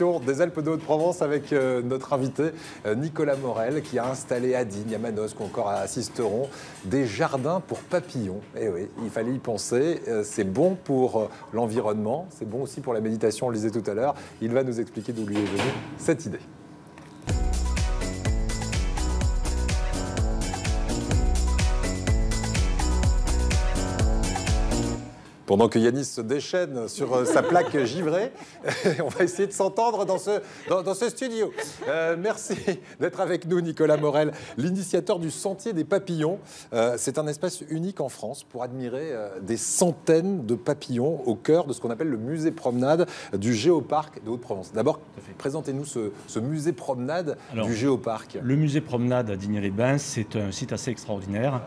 direction des Alpes de Haute-Provence avec notre invité Nicolas Morel qui a installé à Digne, à Manosque ou encore à Sisteron des jardins pour papillons. Et oui, il fallait y penser. C'est bon pour l'environnement, c'est bon aussi pour la méditation, on le disait tout à l'heure. Il va nous expliquer d'où lui est venue cette idée. Pendant que Yanis se déchaîne sur sa plaque givrée, on va essayer de s'entendre dans ce studio. Merci d'être avec nous, Nicolas Morel, l'initiateur du Sentier des Papillons. C'est un espace unique en France pour admirer des centaines de papillons au cœur de ce qu'on appelle le musée promenade du Géoparc de Haute-Provence. D'abord, présentez-nous ce musée promenade du Géoparc. Le musée promenade à Digne-les-Bains, c'est un site assez extraordinaire,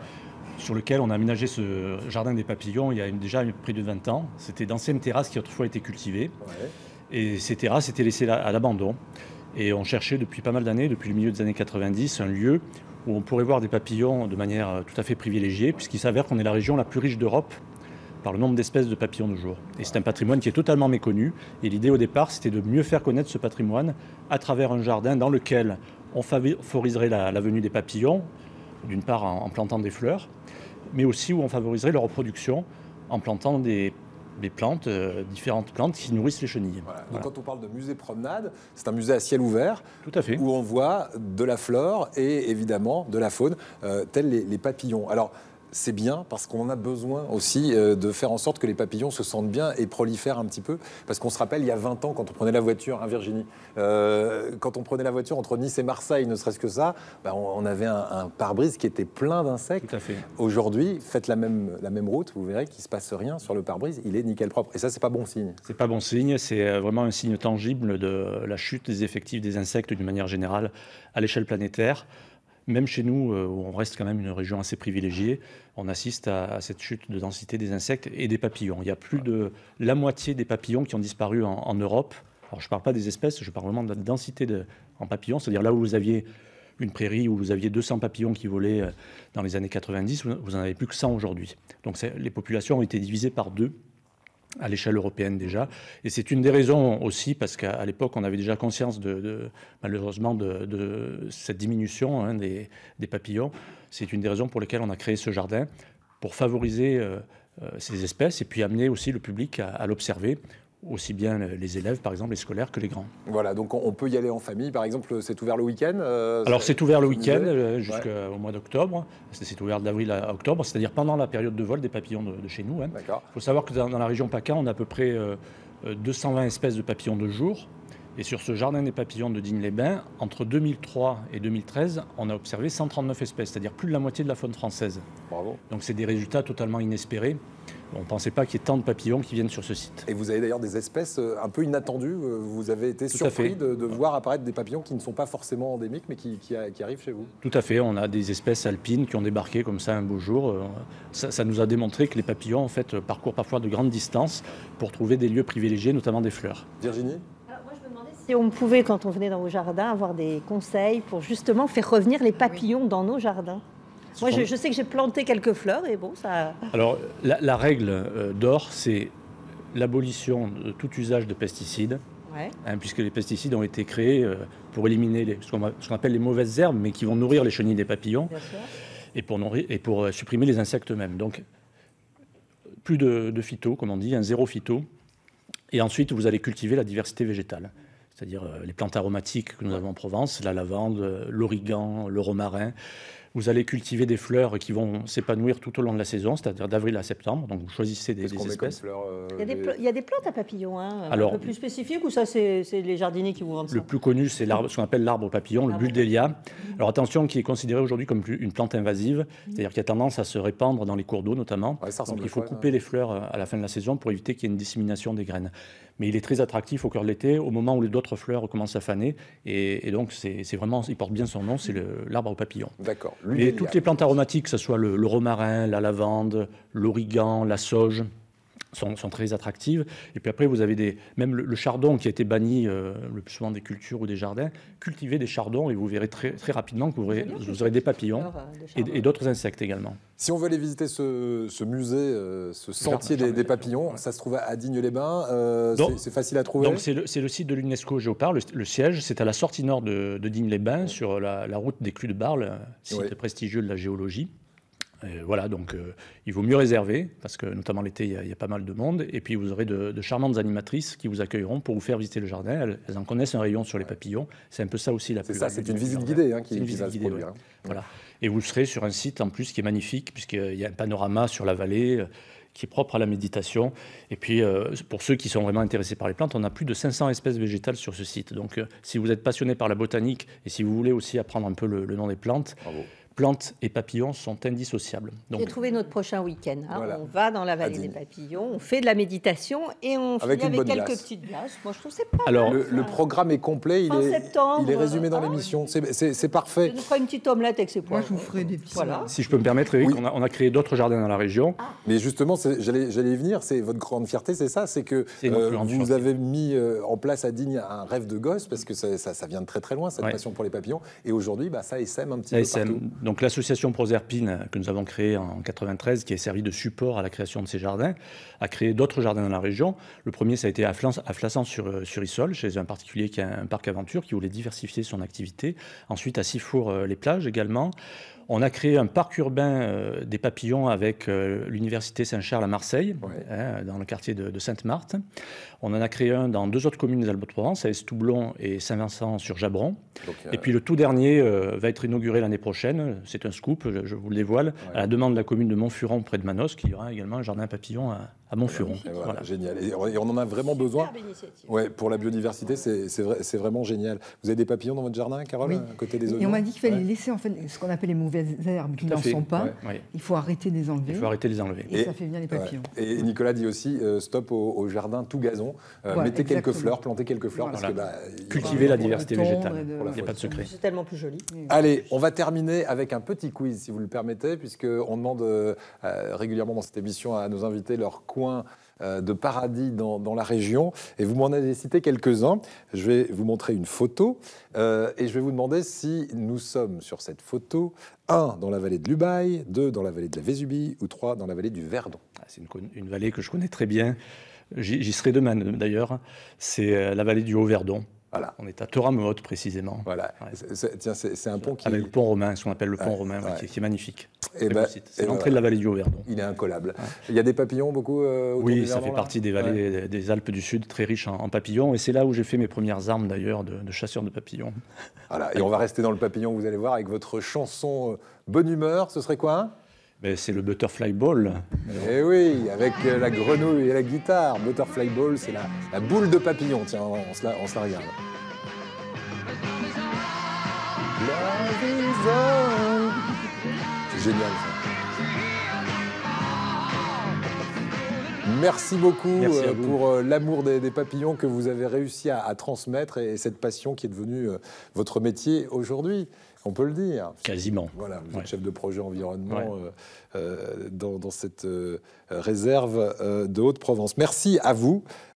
sur lequel on a aménagé ce jardin des papillons il y a déjà près de 20 ans. C'était d'anciennes terrasses qui autrefois étaient cultivées. Ouais. Et ces terrasses étaient laissées à l'abandon. Et on cherchait depuis pas mal d'années, depuis le milieu des années 90, un lieu où on pourrait voir des papillons de manière tout à fait privilégiée, puisqu'il s'avère qu'on est la région la plus riche d'Europe par le nombre d'espèces de papillons de jour. Et c'est un patrimoine qui est totalement méconnu. Et l'idée au départ, c'était de mieux faire connaître ce patrimoine à travers un jardin dans lequel on favoriserait la venue des papillons, d'une part en plantant des fleurs, mais aussi où on favoriserait leur reproduction en plantant des plantes, différentes plantes qui nourrissent les chenilles. Voilà. Donc quand on parle de musée promenade, c'est un musée à ciel ouvert. Tout à fait. Où on voit de la flore et évidemment de la faune, tels les papillons. Alors, c'est bien parce qu'on a besoin aussi de faire en sorte que les papillons se sentent bien et prolifèrent un petit peu. Parce qu'on se rappelle, il y a 20 ans, quand on prenait la voiture, hein, Virginie, quand on prenait la voiture entre Nice et Marseille, ne serait-ce que ça, on avait un pare-brise qui était plein d'insectes. Tout à fait. Aujourd'hui, faites la même route, vous verrez qu'il ne se passe rien sur le pare-brise, il est nickel propre. Et ça, c'est pas bon signe. C'est pas bon signe, c'est vraiment un signe tangible de la chute des effectifs des insectes d'une manière générale à l'échelle planétaire. Même chez nous, où on reste quand même une région assez privilégiée, on assiste à cette chute de densité des insectes et des papillons. Il y a plus de la moitié des papillons qui ont disparu en Europe. Alors je ne parle pas des espèces, je parle vraiment de la densité en papillons. C'est-à-dire là où vous aviez une prairie, où vous aviez 200 papillons qui volaient dans les années 90, vous n'en avez plus que 100 aujourd'hui. Donc les populations ont été divisées par 2. À l'échelle européenne déjà. Et c'est une des raisons aussi, parce qu'à l'époque, on avait déjà conscience malheureusement de cette diminution des papillons. C'est une des raisons pour lesquelles on a créé ce jardin, pour favoriser ces espèces et puis amener aussi le public à l'observer, aussi bien les élèves, par exemple, les scolaires, que les grands. Voilà, donc on peut y aller en famille. Par exemple, c'est ouvert le week-end Alors, c'est ouvert le week-end jusqu'au mois d'octobre. C'est ouvert d'avril à octobre, c'est-à-dire pendant la période de vol des papillons de chez nous. Il faut savoir que dans la région PACA, on a à peu près 220 espèces de papillons de jour. Et sur ce jardin des papillons de Digne-les-Bains, entre 2003 et 2013, on a observé 139 espèces, c'est-à-dire plus de la moitié de la faune française. Bravo. Donc c'est des résultats totalement inespérés. On ne pensait pas qu'il y ait tant de papillons qui viennent sur ce site. Et vous avez d'ailleurs des espèces un peu inattendues. Vous avez été surpris de voir apparaître des papillons qui ne sont pas forcément endémiques, mais qui arrivent chez vous. Tout à fait. On a des espèces alpines qui ont débarqué comme ça un beau jour. Ça nous a démontré que les papillons, en fait, parcourent parfois de grandes distances pour trouver des lieux privilégiés, notamment des fleurs. Virginie ? Si on pouvait, quand on venait dans vos jardins, avoir des conseils pour justement faire revenir les papillons dans nos jardins. Moi, je sais que j'ai planté quelques fleurs et bon, ça... Alors, la règle d'or, c'est l'abolition de tout usage de pesticides, puisque les pesticides ont été créés pour éliminer ce qu'on appelle les mauvaises herbes, mais qui vont nourrir les chenilles des papillons, et pour supprimer les insectes eux-mêmes. Donc, plus de phyto, comme on dit, un zéro phyto. Et ensuite, vous allez cultiver la diversité végétale. C'est-à-dire les plantes aromatiques que nous avons en Provence, la lavande, l'origan, le romarin. Vous allez cultiver des fleurs qui vont s'épanouir tout au long de la saison, c'est-à-dire d'avril à septembre. Donc vous choisissez des espèces. Il y a des plantes à papillons, un peu plus spécifiques, ou ça c'est les jardiniers qui vous vendent ça? Le plus connu, c'est ce qu'on appelle l'arbre papillon, le Buldelia. Alors attention, qui est considéré aujourd'hui comme une plante invasive, c'est-à-dire qui a tendance à se répandre dans les cours d'eau notamment. Donc il faut couper les fleurs à la fin de la saison pour éviter qu'il y ait une dissémination des graines. Mais il est très attractif au cœur de l'été, au moment où d'autres fleurs commencent à faner. Et donc, c'est vraiment, il porte bien son nom, c'est l'arbre au papillon. D'accord. Et toutes les plantes aromatiques, que ce soit le romarin, la lavande, l'origan, la sauge, sont très attractives. Et puis après, vous avez même le chardon qui a été banni le plus souvent des cultures ou des jardins. Cultivez des chardons et vous verrez très, très rapidement que vous aurez des papillons et d'autres insectes également. Si on veut aller visiter ce musée, ce sentier des papillons, ça se trouve à Digne-les-Bains. C'est facile à trouver. Donc c'est le site de l'UNESCO Géopard. Le siège, c'est à la sortie nord de Digne-les-Bains, sur la route des Clous de Barle, site prestigieux de la géologie. Voilà, donc il vaut mieux réserver, parce que notamment l'été, il y a pas mal de monde. Et puis vous aurez de charmantes animatrices qui vous accueilleront pour vous faire visiter le jardin. Elles en connaissent un rayon sur les papillons. C'est un peu ça aussi la plus. C'est ça, c'est une visite guidée qui va se produire. Ouais. Voilà. Et vous serez sur un site en plus qui est magnifique, puisqu'il y a un panorama sur la vallée qui est propre à la méditation. Et puis, pour ceux qui sont vraiment intéressés par les plantes, on a plus de 500 espèces végétales sur ce site. Donc, si vous êtes passionné par la botanique et si vous voulez aussi apprendre un peu le nom des plantes, bravo. Plantes et papillons sont indissociables. J'ai trouvé notre prochain week-end. Voilà. On va dans la vallée des papillons, on fait de la méditation et on finit avec quelques petites glaces. Moi, je trouve que c'est pas Alors, le programme est complet, il est résumé dans l'émission. C'est parfait. Je nous ferai une petite omelette avec ses pois. Moi, je vous ferai des petits. Voilà. Si je peux me permettre, Eric, on a créé d'autres jardins dans la région. Mais justement, j'allais y venir, c'est votre grande fierté, c'est ça, c'est que vous avez mis en place à Digne un rêve de gosse, parce que ça vient de très très loin, cette passion pour les papillons, et aujourd'hui, ça essaime un petit peu partout. Donc l'association Proserpine, que nous avons créée en 93, qui a servi de support à la création de ces jardins, a créé d'autres jardins dans la région. Le premier, ça a été à Flassan-sur-Issol, chez un particulier qui a un parc aventure, qui voulait diversifier son activité. Ensuite, à Sifour-les-Plages également. On a créé un parc urbain des papillons avec l'Université Saint-Charles à Marseille, dans le quartier de Sainte-Marthe. On en a créé un dans 2 autres communes des Alpes-de-Provence, à Estoublon et Saint-Vincent-sur-Jabron. Et puis le tout dernier va être inauguré l'année prochaine. C'est un scoop, je vous le dévoile, à la demande de la commune de Montfuron, près de Manosque, qui aura également un jardin papillon à Montfuron. Voilà. Génial. Et on en a vraiment besoin. Pour la biodiversité, c'est vraiment génial. Vous avez des papillons dans votre jardin, Carole, à côté des oignons? Et on m'a dit qu'il fallait laisser en fait ce qu'on appelle les mauvaises herbes qui n'en sont pas. Il faut arrêter de les enlever. Il faut arrêter de les enlever. Et ça fait venir les papillons. Et Nicolas dit aussi stop au jardin tout gazon. Mettez quelques fleurs, plantez quelques fleurs. Parce que, cultivez la diversité végétale. Il n'y a pas de secret. C'est tellement plus joli. Allez, on va terminer avec un petit quiz, si vous le permettez, puisqu'on demande régulièrement dans cette émission à nos invités leur coin de paradis dans la région. Et vous m'en avez cité quelques-uns. Je vais vous montrer une photo et je vais vous demander si nous sommes sur cette photo 1 dans la vallée de l'Ubaye, 2 dans la vallée de la Vésubie ou 3 dans la vallée du Verdon. C'est une vallée que je connais très bien. J'y serai demain d'ailleurs. C'est la vallée du Haut-Verdon. Voilà. On est à Toramehaute précisément. Voilà. C'est un pont qui... Avec le pont romain, ce qu'on appelle le pont romain, qui est magnifique. C'est l'entrée de la vallée du Haut-Verdon. Il est incollable. Il y a des papillons beaucoup autour du Verdon, ça fait partie des vallées des Alpes du Sud, très riches en papillons. Et c'est là où j'ai fait mes premières armes d'ailleurs de chasseur de papillons. Voilà. Et on va rester dans le papillon, vous allez voir, avec votre chanson Bonne Humeur. Ce serait quoi? C'est le Butterfly Ball. Eh oui, avec la grenouille et la guitare. Butterfly Ball, c'est la boule de papillon. Tiens, on se la regarde. C'est génial, ça. Merci beaucoup pour l'amour des papillons que vous avez réussi à transmettre et cette passion qui est devenue votre métier aujourd'hui. On peut le dire. Quasiment. Voilà, vous êtes chef de projet environnement dans cette réserve de Haute-Provence. Merci à vous.